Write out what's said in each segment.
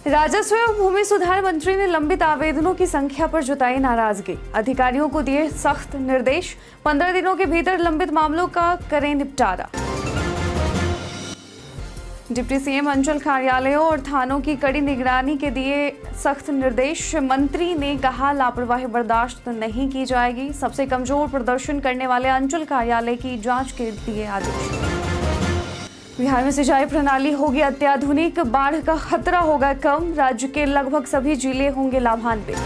राजस्व एवं भूमि सुधार मंत्री ने लंबित आवेदनों की संख्या पर जताई नाराजगी। अधिकारियों को दिए सख्त निर्देश, 15 दिनों के भीतर लंबित मामलों का करें निपटारा। डिप्टी सीएम अंचल कार्यालयों और थानों की कड़ी निगरानी के दिए सख्त निर्देश। मंत्री ने कहा, लापरवाही बर्दाश्त नहीं की जाएगी। सबसे कमजोर प्रदर्शन करने वाले अंचल कार्यालय की जांच के दिए आदेश। बिहार में सिंचाई प्रणाली होगी अत्याधुनिक, बाढ़ का खतरा होगा कम। राज्य के लगभग सभी जिले होंगे लाभान्वित।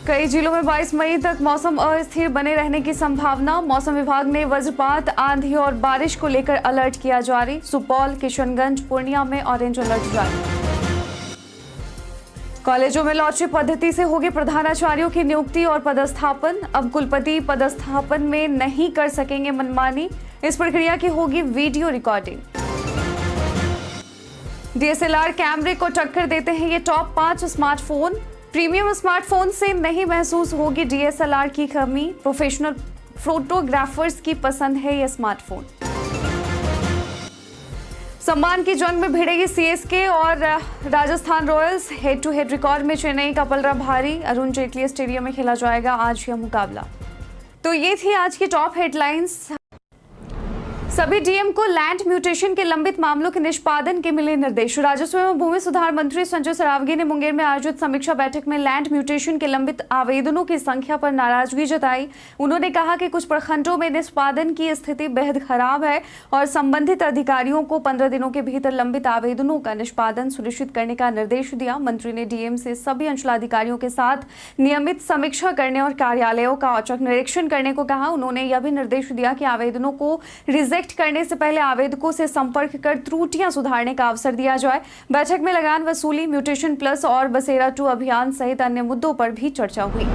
कई जिलों में 22 मई तक मौसम अस्थिर बने रहने की संभावना। मौसम विभाग ने वज्रपात, आंधी और बारिश को लेकर अलर्ट किया जारी। सुपौल, किशनगंज, पूर्णिया में ऑरेंज अलर्ट जारी। कॉलेजों में लॉटरी पद्धति से होगी प्रधानाचार्यों की नियुक्ति और पदस्थापन। अब कुलपति पदस्थापन में नहीं कर सकेंगे मनमानी। इस प्रक्रिया की होगी वीडियो रिकॉर्डिंग। डीएसएलआर कैमरे को टक्कर देते हैं ये टॉप 5 स्मार्टफोन। प्रीमियम स्मार्टफोन से नहीं महसूस होगी डीएसएलआर की कमी। प्रोफेशनल फोटोग्राफर्स की पसंद है ये स्मार्टफोन। सम्मान की जंग में भिड़ेगी सीएसके और Rajasthan Royals. Head to head record में चेन्नई का पलड़ा भारी। अरुण जेटली स्टेडियम में खेला जाएगा आज यह मुकाबला। तो ये थी आज की टॉप हेडलाइंस। सभी डीएम को लैंड म्यूटेशन के लंबित मामलों के निष्पादन के मिले निर्देश। राजस्व एवं भूमि सुधार मंत्री संजय सरावगी ने मुंगेर में आयोजित समीक्षा बैठक में लैंड म्यूटेशन के लंबित आवेदनों की संख्या पर नाराजगी जताई। उन्होंने कहा कि कुछ प्रखंडों में निष्पादन की स्थिति बेहद खराब है और संबंधित अधिकारियों को 15 दिनों के भीतर लंबित आवेदनों का निष्पादन सुनिश्चित करने का निर्देश दिया। मंत्री ने डीएम से सभी अंचलाधिकारियों के साथ नियमित समीक्षा करने और कार्यालयों का औचक निरीक्षण करने को कहा। उन्होंने यह भी निर्देश दिया कि आवेदनों को रिजेक्ट करने से पहले आवेदकों से संपर्क कर त्रुटियां सुधारने का अवसर दिया जाए। बैठक में लगान वसूली, म्यूटेशन प्लस और बसेरा 2 अभियान सहित अन्य मुद्दों पर भी चर्चा हुई।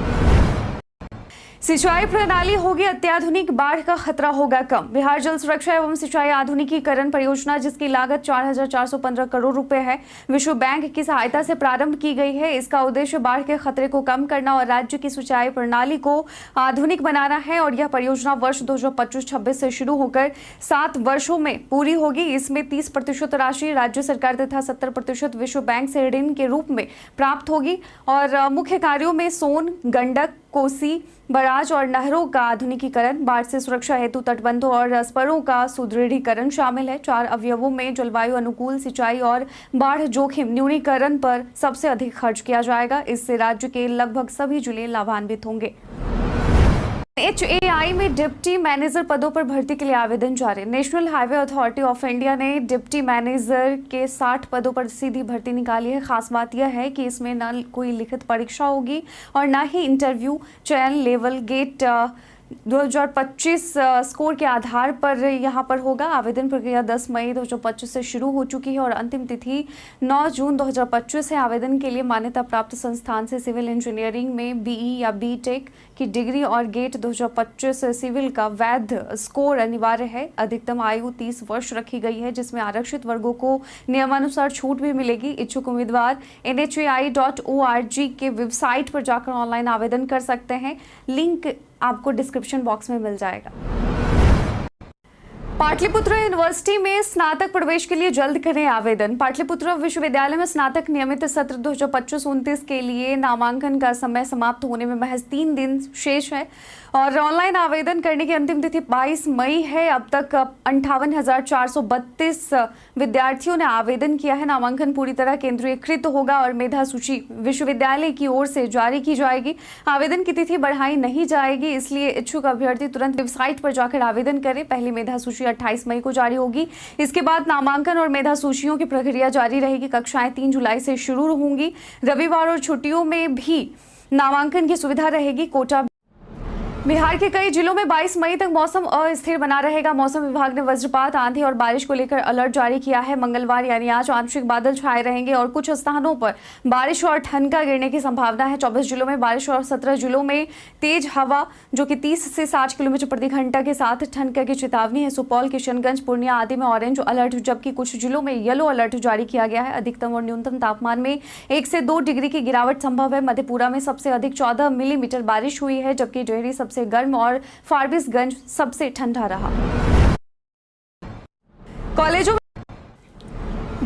सिंचाई प्रणाली होगी अत्याधुनिक, बाढ़ का खतरा होगा कम। बिहार जल सुरक्षा एवं सिंचाई आधुनिकीकरण परियोजना, जिसकी लागत 4,415 करोड़ रुपए है, विश्व बैंक की सहायता से प्रारंभ की गई है। इसका उद्देश्य बाढ़ के खतरे को कम करना और राज्य की सिंचाई प्रणाली को आधुनिक बनाना है और यह परियोजना वर्ष 2025-26 से शुरू होकर 7 वर्षों में पूरी होगी। इसमें 30% राशि राज्य सरकार तथा 70% विश्व बैंक से ऋण के रूप में प्राप्त होगी और मुख्य कार्यों में सोन, गंडक, कोसी, बराज और नहरों का आधुनिकीकरण, बाढ़ से सुरक्षा हेतु तटबंधों और स्परों का सुदृढ़ीकरण शामिल है। 4 अवयवों में जलवायु अनुकूल सिंचाई और बाढ़ जोखिम न्यूनीकरण पर सबसे अधिक खर्च किया जाएगा। इससे राज्य के लगभग सभी जिले लाभान्वित होंगे। HAI में डिप्टी मैनेजर पदों पर भर्ती के लिए आवेदन जारी। National highway authority of India ने डिप्टी मैनेजर के 60 पदों पर सीधी भर्ती निकाली है। खास बात यह है कि इसमें न कोई लिखित परीक्षा होगी और न ही इंटरव्यू। चयन लेवल गेट 2025 स्कोर के आधार पर यहां पर होगा। आवेदन प्रक्रिया 10 मई 2025 से शुरू हो चुकी है और अंतिम तिथि 9 जून 2025 है। आवेदन के लिए मान्यता प्राप्त संस्थान से सिविल इंजीनियरिंग में BE या BTech की डिग्री और गेट 2025 सिविल का वैध स्कोर अनिवार्य है। अधिकतम आयु 30 वर्ष रखी गई है, जिसमें आरक्षित वर्गों को नियमानुसार छूट भी मिलेगी। इच्छुक उम्मीदवार NHAI.org के वेबसाइट पर जाकर ऑनलाइन आवेदन कर सकते हैं। लिंक आपको डिस्क्रिप्शन बॉक्स में मिल जाएगा। पाटलिपुत्र यूनिवर्सिटी में स्नातक प्रवेश के लिए जल्द करें आवेदन। पाटलिपुत्र विश्वविद्यालय में स्नातक नियमित सत्र 2025-29 के लिए नामांकन का समय समाप्त होने में महज 3 दिन शेष है और ऑनलाइन आवेदन करने की अंतिम तिथि 22 मई है। अब तक 58,432 विद्यार्थियों ने आवेदन किया है। नामांकन पूरी तरह केंद्रीयकृत होगा और मेधा सूची विश्वविद्यालय की ओर से जारी की जाएगी। आवेदन की तिथि बढ़ाई नहीं जाएगी, इसलिए इच्छुक अभ्यर्थी तुरंत वेबसाइट पर जाकर आवेदन करें। पहली मेधा सूची 28 मई को जारी होगी। इसके बाद नामांकन और मेधा सूचियों की प्रक्रिया जारी रहेगी। कक्षाएं 3 जुलाई से शुरू होंगी। रविवार और छुट्टियों में भी नामांकन की सुविधा रहेगी। कोटा बिहार के कई जिलों में 22 मई तक मौसम अस्थिर बना रहेगा। मौसम विभाग ने वज्रपात, आंधी और बारिश को लेकर अलर्ट जारी किया है। मंगलवार यानी आज आंशिक बादल छाए रहेंगे और कुछ स्थानों पर बारिश और ठनका गिरने की संभावना है। 24 जिलों में बारिश और 17 जिलों में तेज हवा जो कि 30 से 60 किलोमीटर प्रति घंटा के साथ ठनका की चेतावनी है। सुपौल, किशनगंज, पूर्णिया आदि में ऑरेंज अलर्ट, जबकि कुछ जिलों में येलो अलर्ट जारी किया गया है। अधिकतम और न्यूनतम तापमान में 1 से 2 डिग्री की गिरावट संभव है। मधेपुरा में सबसे अधिक 14 मिलीमीटर बारिश हुई है, जबकि डेहरी सबसे गर्म और फारबिसगंज सबसे ठंडा रहा। कॉलेजों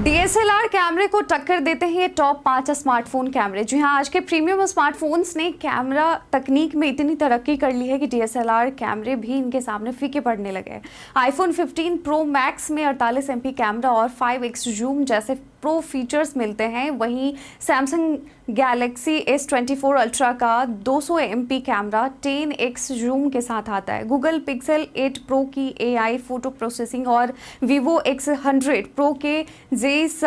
डीएसएलआर कैमरे को टक्कर देते हैं ये टॉप 5 स्मार्टफोन कैमरे। जी हां, आज के प्रीमियम स्मार्टफोन्स ने कैमरा तकनीक में इतनी तरक्की कर ली है कि डीएसएलआर कैमरे भी इनके सामने फीके पड़ने लगे हैं। आईफोन 15 प्रो मैक्स में 48 एमपी कैमरा और 5x जूम जैसे प्रो फीचर्स मिलते हैं। वहीं सैमसंग गैलेक्सी S24 अल्ट्रा का 200 एमपी कैमरा 10x जूम के साथ आता है। गूगल पिक्सल 8 प्रो की AI फोटो प्रोसेसिंग और वीवो X100 प्रो के जेस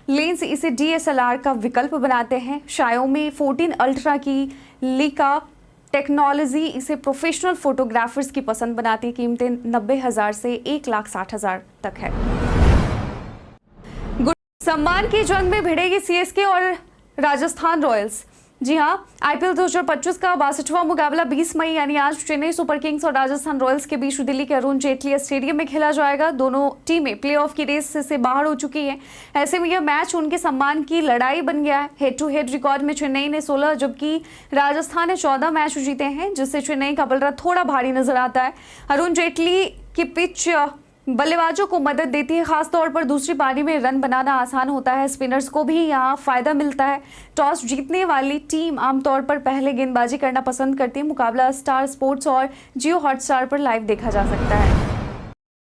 लेंस इसे डीएसएलआर का विकल्प बनाते हैं। शाओमी 14 अल्ट्रा की लीका टेक्नोलॉजी इसे प्रोफेशनल फोटोग्राफर्स की पसंद बनाती है। कीमतें 90,000 से 1,60,000 तक है। सम्मान की जंग में भिड़ेगी सीएसके और राजस्थान रॉयल्स। जी हां, आईपीएल 2025 का 62वां मुकाबला 20 मई यानी आज चेन्नई सुपर किंग्स और राजस्थान रॉयल्स के बीच दिल्ली के अरुण जेटली स्टेडियम में खेला जाएगा। दोनों टीमें प्लेऑफ की रेस से बाहर हो चुकी हैं। ऐसे में यह मैच उनके सम्मान की लड़ाई बन गया है। हेड टू हेड रिकॉर्ड में चेन्नई ने 16 जबकि राजस्थान ने 14 मैच जीते हैं, जिससे चेन्नई का पलड़ा थोड़ा भारी नजर आता है। अरुण जेटली की पिच बल्लेबाजों को मदद देती है, खासतौर पर दूसरी पारी में रन बनाना आसान होता है। स्पिनर्स को भी यहाँ फायदा मिलता है। टॉस जीतने वाली टीम आमतौर पर पहले गेंदबाजी करना पसंद करती है। मुकाबला स्टार स्पोर्ट्स और जियो हॉटस्टार पर लाइव देखा जा सकता है।